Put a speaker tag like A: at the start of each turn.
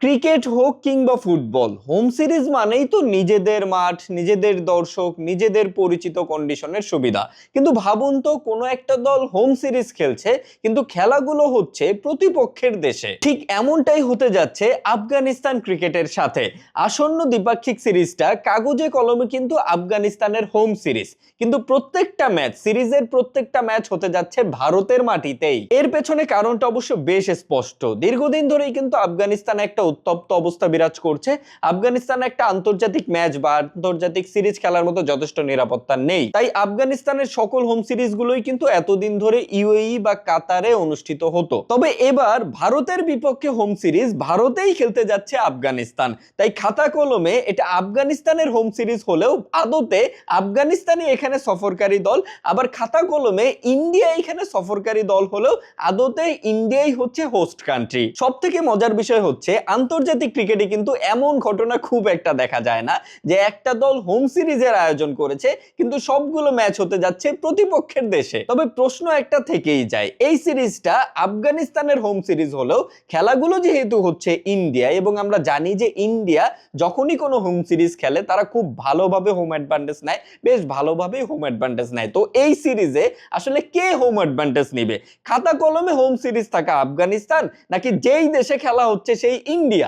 A: Cricket হোক কিংবা football, home series মানেই তো নিজেদের মাঠ, নিজেদের দর্শক, নিজেদের পরিচিত কন্ডিশনের সুবিধা। কিন্তু ভাবুন তো, কোনো একটা দল হোম সিরিজ খেলছে কিন্তু খেলাগুলো হচ্ছে প্রতিপক্ষের দেশে। ঠিক এমনটাই হতে যাচ্ছে আফগানিস্তান ক্রিকেটের সাথে। আসন্ন দ্বিপাক্ষিক সিরিজটা কাগজে কলমে কিন্তু আফগানিস্তানের হোম সিরিজ, কিন্তু সিরিজের প্রত্যেকটা ম্যাচ হতে যাচ্ছে ভারতের মাটিতেই। এর পেছনে কারণটা অবশ্য বেশ স্পষ্ট। দীর্ঘদিন ধরেই কিন্তু আফগানিস্তানে একটা উত্তপ্ত অবস্থা বিরাজ করছে। আফগানিস্তানে একটা আন্তর্জাতিক ম্যাচ বা আন্তর্জাতিক সিরিজ খেলার মতো যথেষ্ট নিরাপত্তা নেই। তাই আফগানিস্তানের সকল হোম সিরিজগুলোই কিন্তু এতদিন ধরে ইউএই বা কাতারে অনুষ্ঠিত হতো। তবে এবার ভারতের বিপক্ষে হোম সিরিজ ভারতেই খেলতে যাচ্ছে আফগানিস্তান। তাই খাতা কলমে এটা আফগানিস্তানের হোম সিরিজ হলেও আদতে আফগানিস্তানই এখানে সফরকারী দল। আবার খাতা কলমে ইন্ডিয়া এখানে সফরকারী দল হলেও আদতে ইন্ডিয়াই হচ্ছে হোস্ট কান্ট্রি। সব থেকে মজার বিষয় হচ্ছে, আন্তর্জাতিক ক্রিকেটে কিন্তু এমন ঘটনা খুব একটা দেখা যায় না যে একটা দল হোম সিরিজের আয়োজন করেছে কিন্তু সবগুলো ম্যাচ হতে যাচ্ছে প্রতিপক্ষের দেশে। তবে প্রশ্ন একটা থেকেই যায়, এই সিরিজটা আফগানিস্তানের হোম সিরিজ হলেও খেলাগুলো যেহেতু হচ্ছে ইন্ডিয়া, এবং আমরা জানি যে ইন্ডিয়া যখনই কোনো হোম সিরিজ খেলে তারা খুব ভালোভাবে হোম অ্যাডভান্টেজ নেয়, বেশ ভালোভাবেই হোম অ্যাডভান্টেজ নেয়। তো এই সিরিজে আসলে কে হোম অ্যাডভান্টেজ নিবে? খাতা কলমে হোম সিরিজ থাকা আফগানিস্তান, নাকি যেই দেশে খেলা হচ্ছে সেই ইন্ডিয়া?